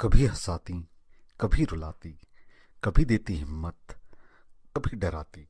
कभी हंसाती, कभी रुलाती, कभी देती हिम्मत, कभी डराती,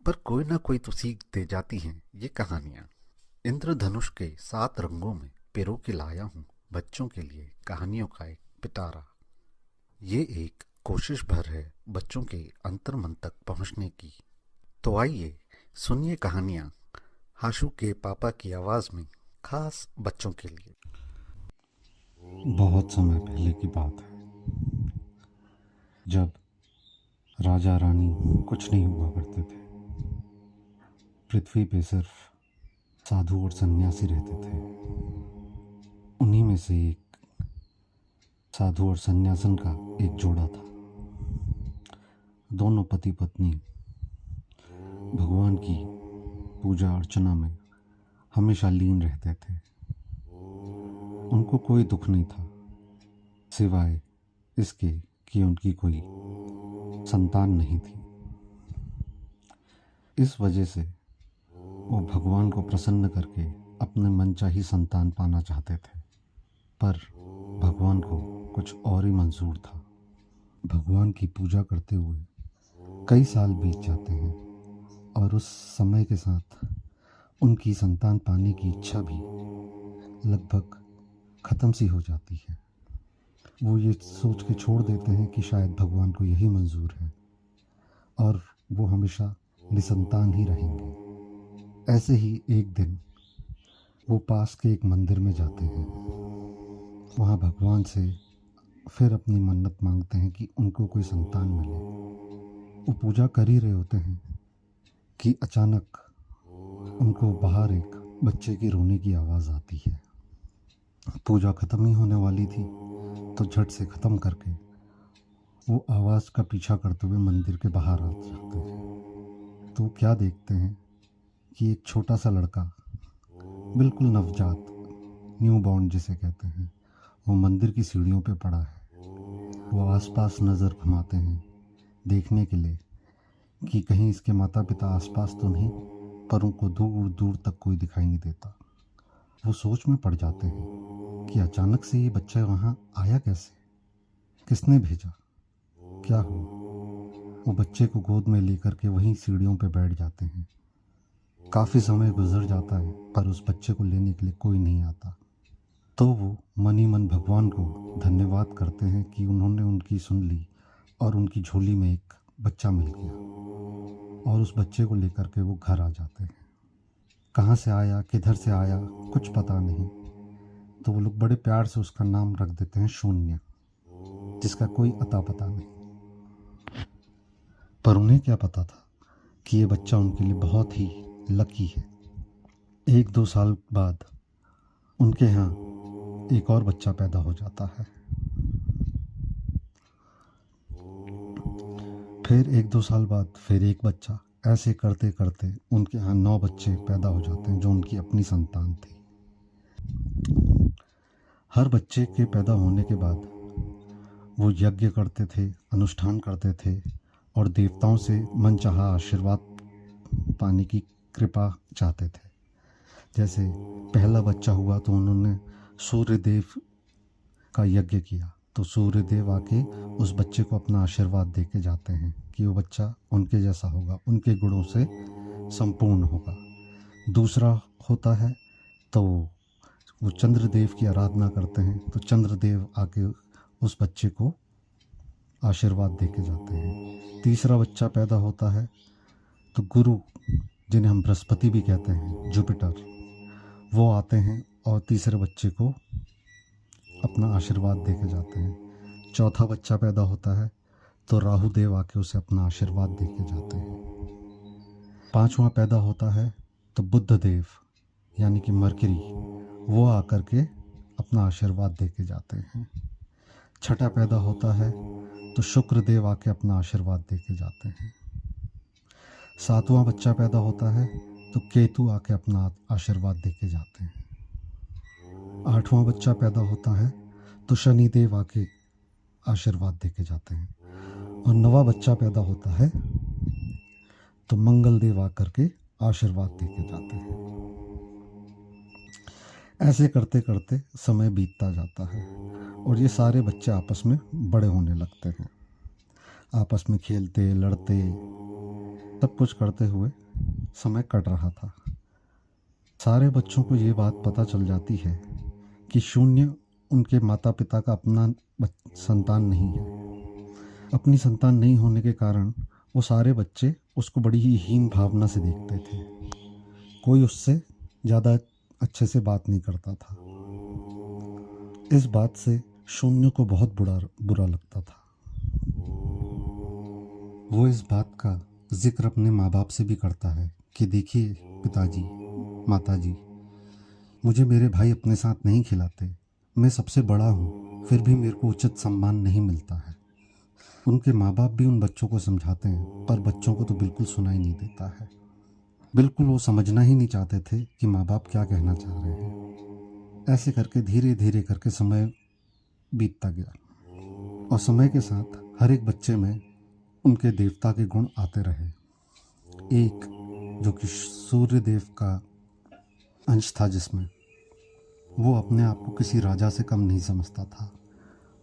पर कोई ना कोई तो सीख दे जाती हैं ये कहानियां। इंद्रधनुष के 7 रंगों में पिरो के लाया हूँ बच्चों के लिए कहानियों का एक पिटारा। ये एक कोशिश भर है बच्चों के अंतर मन तक पहुँचने की। तो आइए सुनिए कहानियाँ हाशु के पापा की आवाज़ में, खास बच्चों के लिए। बहुत समय पहले की बात है, जब राजा रानी कुछ नहीं हुआ करते थे। पृथ्वी पे सिर्फ साधु और सन्यासी रहते थे। उन्हीं में से एक साधु और सन्यासन का एक जोड़ा था। दोनों पति पत्नी भगवान की पूजा अर्चना में हमेशा लीन रहते थे। उनको कोई दुख नहीं था, सिवाय इसके कि उनकी कोई संतान नहीं थी। इस वजह से वो भगवान को प्रसन्न करके अपने मनचाही संतान पाना चाहते थे, पर भगवान को कुछ और ही मंजूर था। भगवान की पूजा करते हुए कई साल बीत जाते हैं और उस समय के साथ उनकी संतान पाने की इच्छा भी लगभग ख़त्म सी हो जाती है। वो ये सोच के छोड़ देते हैं कि शायद भगवान को यही मंजूर है और वो हमेशा निसंतान ही रहेंगे। ऐसे ही एक दिन वो पास के एक मंदिर में जाते हैं। वहाँ भगवान से फिर अपनी मन्नत मांगते हैं कि उनको कोई संतान मिले। वो पूजा कर ही रहे होते हैं कि अचानक उनको बाहर एक बच्चे की रोने की आवाज़ आती है। पूजा ख़त्म ही होने वाली थी, तो झट से ख़त्म करके वो आवाज़ का पीछा करते हुए मंदिर के बाहर आ जाते हैं। तो क्या देखते हैं कि एक छोटा सा लड़का, बिल्कुल नवजात, न्यू बॉर्न जिसे कहते हैं, वो मंदिर की सीढ़ियों पे पड़ा है। वो आसपास नज़र घुमाते हैं देखने के लिए कि कहीं इसके माता पिता आसपास तो नहीं, पर उनको दूर दूर तक कोई दिखाई नहीं देता। वो सोच में पड़ जाते हैं कि अचानक से ये बच्चा वहाँ आया कैसे, किसने भेजा, क्या हुआ। वो बच्चे को गोद में लेकर के वहीं सीढ़ियों पे बैठ जाते हैं। काफ़ी समय गुजर जाता है, पर उस बच्चे को लेने के लिए कोई नहीं आता। तो वो मन ही मन भगवान को धन्यवाद करते हैं कि उन्होंने उनकी सुन ली और उनकी झोली में एक बच्चा मिल गया। और उस बच्चे को लेकर के वो घर आ जाते हैं। कहाँ से आया, किधर से आया, कुछ पता नहीं। तो वो लोग बड़े प्यार से उसका नाम रख देते हैं शून्य, जिसका कोई अता पता नहीं। पर उन्हें क्या पता था कि ये बच्चा उनके लिए बहुत ही लकी है। 1-2 साल बाद उनके यहाँ एक और बच्चा पैदा हो जाता है। फिर 1-2 साल बाद फिर एक बच्चा। ऐसे करते करते उनके यहाँ 9 बच्चे पैदा हो जाते हैं, जो उनकी अपनी संतान थी। हर बच्चे के पैदा होने के बाद वो यज्ञ करते थे, अनुष्ठान करते थे और देवताओं से मनचाहा आशीर्वाद पाने की कृपा चाहते थे। जैसे पहला बच्चा हुआ तो उन्होंने सूर्य देव का यज्ञ किया, तो सूर्य देव आके उस बच्चे को अपना आशीर्वाद दे के जाते हैं कि वो बच्चा उनके जैसा होगा, उनके गुणों से संपूर्ण होगा। दूसरा होता है तो वो चंद्रदेव की आराधना करते हैं, तो चंद्रदेव आके उस बच्चे को आशीर्वाद दे के जाते हैं। तीसरा बच्चा पैदा होता है तो गुरु, जिन्हें हम बृहस्पति भी कहते हैं, जुपिटर, वो आते हैं और तीसरे बच्चे को अपना आशीर्वाद दे के जाते हैं। चौथा बच्चा पैदा होता है तो राहु देव आके उसे अपना आशीर्वाद दे के जाते हैं। पांचवा पैदा होता है तो बुध देव यानी कि मरकरी, वो आकर के अपना आशीर्वाद दे के जाते हैं। छठा पैदा होता है तो शुक्र देव आके अपना आशीर्वाद दे के जाते हैं। सातवां बच्चा पैदा होता है तो केतु आके अपना आशीर्वाद दे के जाते हैं। आठवां बच्चा पैदा होता है तो शनि देव आके आशीर्वाद दे के जाते हैं। और नवा बच्चा पैदा होता है तो मंगल देव आकर के आशीर्वाद दे के जाते हैं। ऐसे करते करते समय बीतता जाता है और ये सारे बच्चे आपस में बड़े होने लगते हैं। आपस में खेलते लड़ते सब कुछ करते हुए समय कट रहा था। सारे बच्चों को ये बात पता चल जाती है कि शून्य उनके माता पिता का अपना संतान नहीं है। अपनी संतान नहीं होने के कारण वो सारे बच्चे उसको बड़ी ही हीन भावना से देखते थे। कोई उससे ज़्यादा अच्छे से बात नहीं करता था। इस बात से शून्य को बहुत बुरा लगता था। वो इस बात का जिक्र अपने माँ बाप से भी करता है कि देखिए पिताजी, माताजी, मुझे मेरे भाई अपने साथ नहीं खिलाते। मैं सबसे बड़ा हूँ, फिर भी मेरे को उचित सम्मान नहीं मिलता है। उनके माँ बाप भी उन बच्चों को समझाते हैं, पर बच्चों को तो बिल्कुल सुनाई नहीं देता है। बिल्कुल वो समझना ही नहीं चाहते थे कि माँ बाप क्या कहना चाह रहे हैं। ऐसे करके धीरे धीरे करके समय बीतता गया और समय के साथ हर एक बच्चे में उनके देवता के गुण आते रहे। एक जो कि सूर्य देव का अंश था, जिसमें वो अपने आप को किसी राजा से कम नहीं समझता था।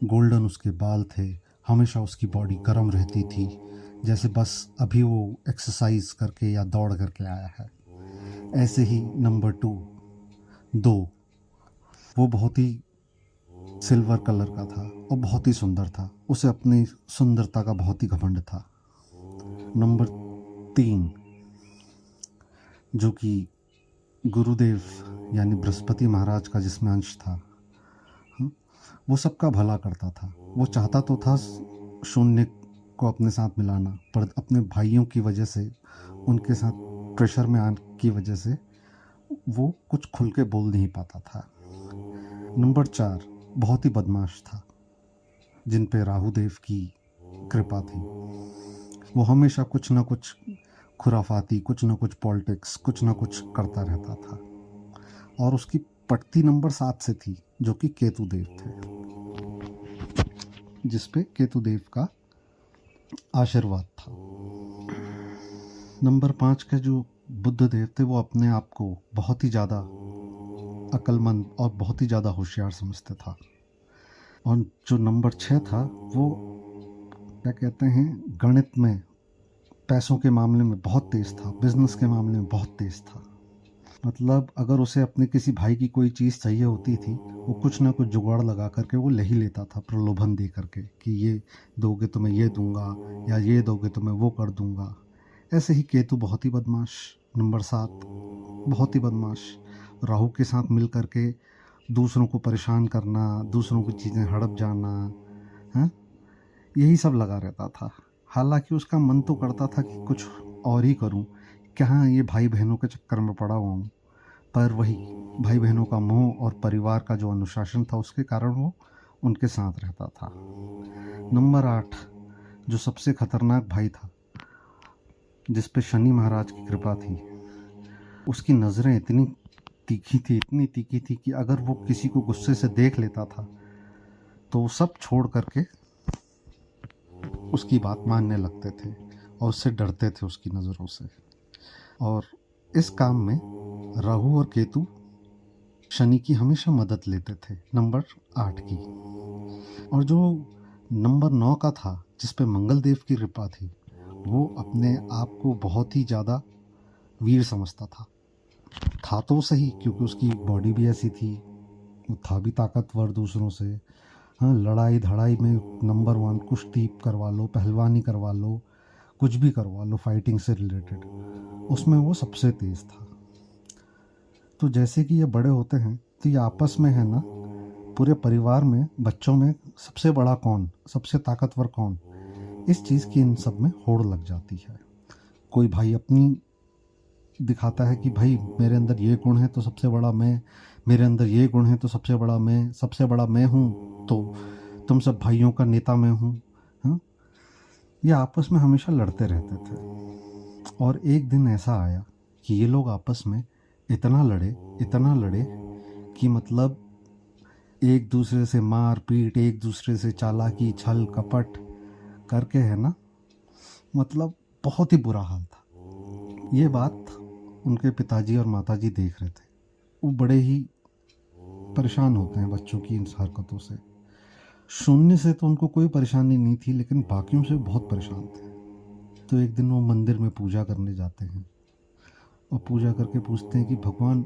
गोल्डन उसके बाल थे, हमेशा उसकी बॉडी गर्म रहती थी, जैसे बस अभी वो एक्सरसाइज करके या दौड़ करके आया है। ऐसे ही नंबर 2 वो बहुत ही सिल्वर कलर का था और बहुत ही सुंदर था। उसे अपनी सुंदरता का बहुत ही घमंड था। नंबर 3 जो कि गुरुदेव यानी बृहस्पति महाराज का जिसमें अंश था, वो सबका भला करता था। वो चाहता तो था शून्य को अपने साथ मिलाना, पर अपने भाइयों की वजह से, उनके साथ प्रेशर में आने की वजह से वो कुछ खुल के बोल नहीं पाता था। नंबर 4 बहुत ही बदमाश था, जिन पे राहुदेव की कृपा थी। वो हमेशा कुछ ना कुछ खुराफाती, कुछ ना कुछ पॉलिटिक्स, कुछ ना कुछ करता रहता था। और उसकी पटती नंबर 7 से थी, जो कि केतुदेव थे, जिस पे केतुदेव का आशीर्वाद था। नंबर 5 के जो बुद्ध देव थे, वो अपने आप को बहुत ही ज़्यादा अक्लमंद और बहुत ही ज़्यादा होशियार समझते था। और जो नंबर 6 था, वो क्या कहते हैं, गणित में, पैसों के मामले में बहुत तेज़ था, बिजनेस के मामले में बहुत तेज़ था। मतलब अगर उसे अपने किसी भाई की कोई चीज़ चाहिए होती थी, वो कुछ ना कुछ जुगाड़ लगा करके वो ले ही लेता था, प्रलोभन दे करके कि ये दोगे तो मैं ये दूंगा, या ये दोगे तो मैं वो कर दूंगा। ऐसे ही केतु बहुत ही बदमाश, नंबर 7 बहुत ही बदमाश, राहु के साथ मिल करके दूसरों को परेशान करना, दूसरों की चीज़ें हड़प जाना, हैं, यही सब लगा रहता था। हालांकि उसका मन तो करता था कि कुछ और ही करूं, कहाँ ये भाई बहनों के चक्कर में पड़ा हुआ हूँ। पर वही भाई बहनों का मोह और परिवार का जो अनुशासन था, उसके कारण वो उनके साथ रहता था। नंबर 8 जो सबसे खतरनाक भाई था, जिस पे शनि महाराज की कृपा थी, उसकी नज़रें इतनी तीखी थी, इतनी तीखी थी कि अगर वो किसी को गुस्से से देख लेता था तो वो सब छोड़ करके उसकी बात मानने लगते थे और उससे डरते थे, उसकी नज़रों से। और इस काम में राहु और केतु शनि की हमेशा मदद लेते थे, नंबर 8 की। और जो नंबर 9 का था, जिस पे मंगल देव की कृपा थी, वो अपने आप को बहुत ही ज़्यादा वीर समझता था तो सही, क्योंकि उसकी बॉडी भी ऐसी थी, वो था भी ताकतवर दूसरों से। हाँ, लड़ाई धड़ाई में नंबर 1, कुश्ती करवा लो, पहलवानी करवा लो, कुछ भी करवा लो फाइटिंग से रिलेटेड, उसमें वो सबसे तेज़ था। तो जैसे कि ये बड़े होते हैं, तो ये आपस में है ना, पूरे परिवार में, बच्चों में सबसे बड़ा कौन, सबसे ताकतवर कौन, इस चीज़ की इन सब में होड़ लग जाती है। कोई भाई अपनी दिखाता है कि भाई मेरे अंदर ये गुण है तो सबसे बड़ा मैं, मेरे अंदर ये गुण है तो सबसे बड़ा मैं, सबसे बड़ा मैं हूँ तो तुम सब भाइयों का नेता मैं हूँ। हाँ, ये आपस में हमेशा लड़ते रहते थे। और एक दिन ऐसा आया कि ये लोग आपस में इतना लड़े कि मतलब एक दूसरे से मार पीट, एक दूसरे से चालाकी, छल कपट करके, है ना, मतलब बहुत ही बुरा हाल था। ये बात उनके पिताजी और माताजी देख रहे थे। वो बड़े ही परेशान होते हैं बच्चों की इन हरकतों से। शून्य से तो उनको कोई परेशानी नहीं थी, लेकिन बाकियों से बहुत परेशान थे। तो एक दिन वो मंदिर में पूजा करने जाते हैं और पूजा करके पूछते हैं कि भगवान,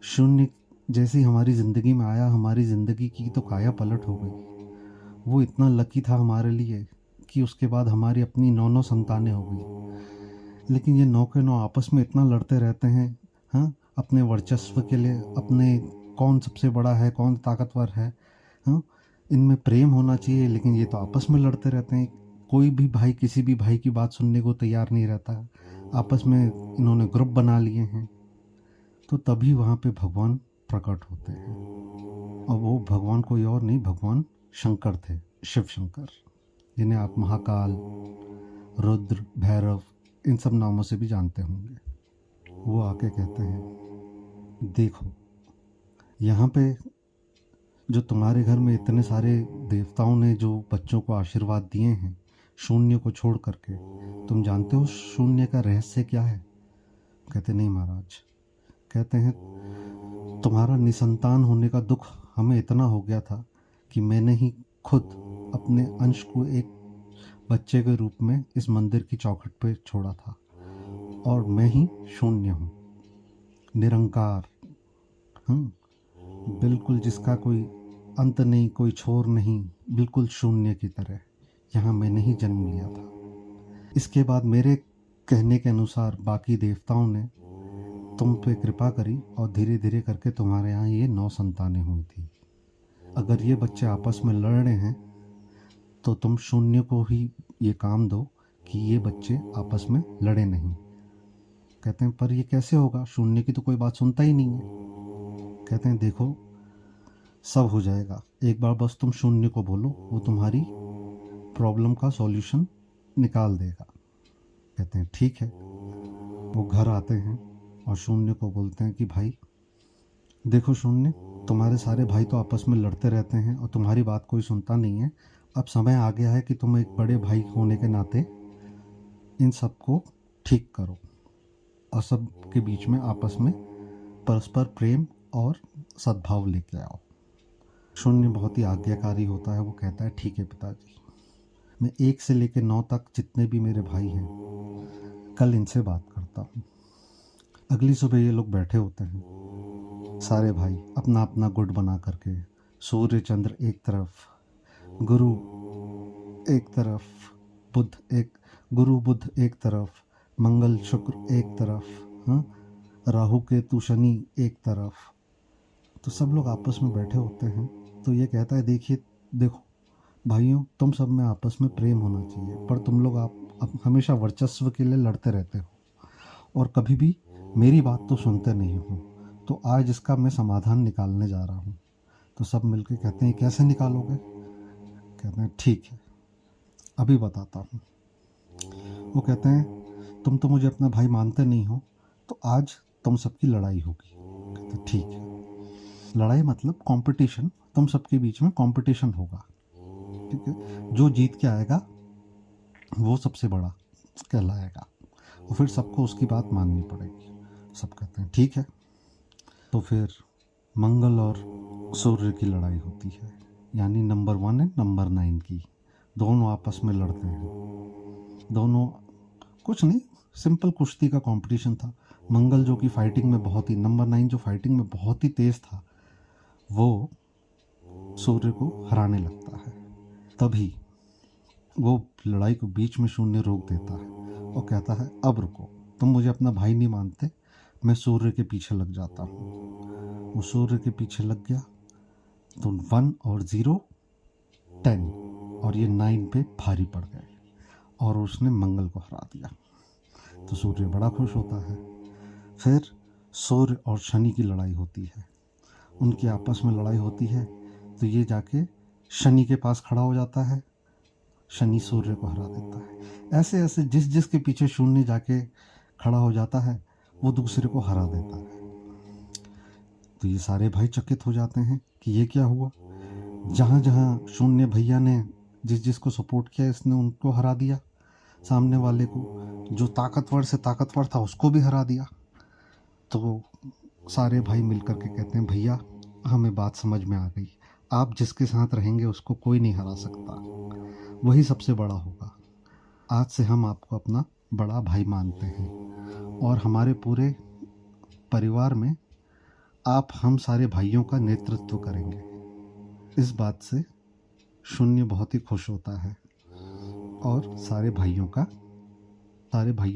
शून्य जैसे ही हमारी ज़िंदगी में आया, हमारी ज़िंदगी की तो काया पलट हो गई। वो इतना लकी था हमारे लिए कि उसके बाद हमारी अपनी 9 संतानें हो गई, लेकिन ये 9 के 9 आपस में इतना लड़ते रहते हैं। हाँ, अपने वर्चस्व के लिए, अपने कौन सबसे बड़ा है, कौन ताकतवर है। हाँ, इनमें प्रेम होना चाहिए, लेकिन ये तो आपस में लड़ते रहते हैं। कोई भी भाई किसी भी भाई की बात सुनने को तैयार नहीं रहता। आपस में इन्होंने ग्रुप बना लिए हैं। तो तभी वहाँ पे भगवान प्रकट होते हैं, और वो भगवान कोई और नहीं, भगवान शंकर थे, शिव शंकर, जिन्हें आप महाकाल, रुद्र, भैरव इन सब नामों से भी जानते होंगे। वो आके कहते हैं, देखो यहाँ पे जो तुम्हारे घर में इतने सारे देवताओं ने जो बच्चों को आशीर्वाद दिए हैं, शून्य को छोड़ करके, तुम जानते हो शून्य का रहस्य क्या है? कहते नहीं महाराज। कहते हैं, तुम्हारा निसंतान होने का दुख हमें इतना हो गया था कि मैंने ही खुद अपने अंश को एक बच्चे के रूप में इस मंदिर की चौखट पे छोड़ा था, और मैं ही शून्य हूँ, निरंकार। बिल्कुल जिसका कोई अंत नहीं, कोई छोर नहीं, बिल्कुल शून्य की तरह यहाँ मैंने ही जन्म लिया था। इसके बाद मेरे कहने के अनुसार बाकी देवताओं ने तुम पे कृपा करी, और धीरे धीरे करके तुम्हारे यहाँ ये 9 संतानें हुई थी। अगर ये बच्चे आपस में लड़ रहे हैं तो तुम शून्य को ही ये काम दो कि ये बच्चे आपस में लड़े नहीं। कहते हैं, पर ये कैसे होगा, शून्य की तो कोई बात सुनता ही नहीं है। कहते हैं, देखो सब हो जाएगा, एक बार बस तुम शून्य को बोलो, वो तुम्हारी प्रॉब्लम का सॉल्यूशन निकाल देगा। कहते हैं ठीक है। वो घर आते हैं और शून्य को बोलते हैं कि भाई देखो शून्य, तुम्हारे सारे भाई तो आपस में लड़ते रहते हैं और तुम्हारी बात कोई सुनता नहीं है। अब समय आ गया है कि तुम एक बड़े भाई होने के नाते इन सबको ठीक करो और सब के बीच में आपस में परस्पर प्रेम और सद्भाव लेके आओ। शून्य बहुत ही आज्ञाकारी होता है। वो कहता है ठीक है पिताजी, मैं 1 से लेकर 9 तक जितने भी मेरे भाई हैं कल इनसे बात करता हूँ। अगली सुबह ये लोग बैठे होते हैं, सारे भाई अपना अपना गुट बना करके, सूर्य चंद्र एक तरफ, गुरु एक तरफ, गुरु बुध एक तरफ, मंगल शुक्र एक तरफ, हाँ, राहु केतु शनि एक तरफ। तो सब लोग आपस में बैठे होते हैं। तो ये कहता है, देखो भाइयों, तुम सब में आपस में प्रेम होना चाहिए, पर तुम लोग आप हमेशा वर्चस्व के लिए लड़ते रहते हो और कभी भी मेरी बात तो सुनते नहीं हो। तो आज इसका मैं समाधान निकालने जा रहा हूँ। तो सब मिलके कहते हैं, कैसे निकालोगे? कहते हैं ठीक है, अभी बताता हूँ। वो कहते हैं, तुम तो मुझे अपना भाई मानते नहीं हो, तो आज तुम सबकी लड़ाई होगी। कहते हैं ठीक है। लड़ाई मतलब कंपटीशन, तुम सबके बीच में कंपटीशन होगा, ठीक है। जो जीत के आएगा वो सबसे बड़ा कहलाएगा, और फिर सबको उसकी बात माननी पड़ेगी। सब कहते हैं ठीक है। तो फिर मंगल और सूर्य की लड़ाई होती है, यानी नंबर 1 और नंबर 9 की। दोनों आपस में लड़ते हैं। दोनों कुछ नहीं, सिंपल कुश्ती का कंपटीशन था। मंगल जो कि फाइटिंग में बहुत ही, नंबर 9 जो फाइटिंग में बहुत ही तेज था, वो सूर्य को हराने लगता है। तभी वो लड़ाई को बीच में शून्य रोक देता है और कहता है, अब रुको, तुम मुझे अपना भाई नहीं मानते, मैं सूर्य के पीछे लग जाता हूँ। वो सूर्य के पीछे लग गया तो 1 और 0 10, और ये 9 पे भारी पड़ गए और उसने मंगल को हरा दिया। तो सूर्य बड़ा खुश होता है। फिर सूर्य और शनि की लड़ाई होती है। उनकी आपस में लड़ाई होती है, तो ये जाके शनि के पास खड़ा हो जाता है, शनि सूर्य को हरा देता है। ऐसे ऐसे जिस जिसके पीछे शून्य जाके खड़ा हो जाता है, वो दूसरे को हरा देता है। तो ये सारे भाई चकित हो जाते हैं कि ये क्या हुआ। जहाँ जहाँ शून्य भैया ने जिस जिसको सपोर्ट किया, इसने उनको हरा दिया, सामने वाले को जो ताकतवर से ताकतवर था उसको भी हरा दिया। तो सारे भाई मिलकर के कहते हैं, भैया हमें बात समझ में आ गई, आप जिसके साथ रहेंगे उसको कोई नहीं हरा सकता, वही सबसे बड़ा होगा। आज से हम आपको अपना बड़ा भाई मानते हैं और हमारे पूरे परिवार में आप हम सारे भाइयों का नेतृत्व करेंगे। इस बात से शून्य बहुत ही खुश होता है और सारे भाइयों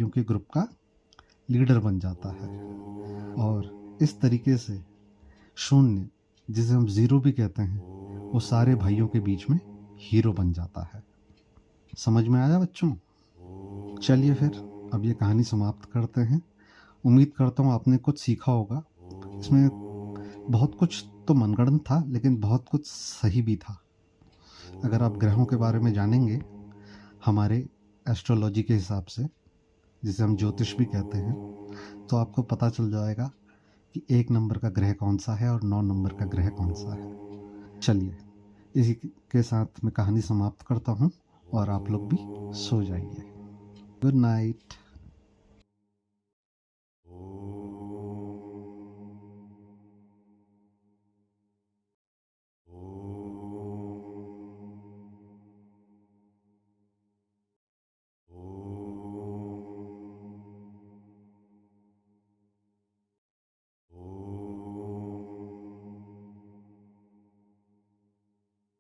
के ग्रुप का लीडर बन जाता है। और इस तरीके से शून्य, जिसे हम ज़ीरो भी कहते हैं, वो सारे भाइयों के बीच में हीरो बन जाता है। समझ में आया बच्चों? चलिए फिर अब ये कहानी समाप्त करते हैं। उम्मीद करता हूँ आपने कुछ सीखा होगा। इसमें बहुत कुछ तो मनगढ़ंत था, लेकिन बहुत कुछ सही भी था। अगर आप ग्रहों के बारे में जानेंगे हमारे एस्ट्रोलॉजी के हिसाब से, जिसे हम ज्योतिष भी कहते हैं, तो आपको पता चल जाएगा कि 1 नंबर का ग्रह कौन सा है और 9 नंबर का ग्रह कौन सा है। चलिए इसी के साथ मैं कहानी समाप्त करता हूँ और आप लोग भी सो जाइए। Good night.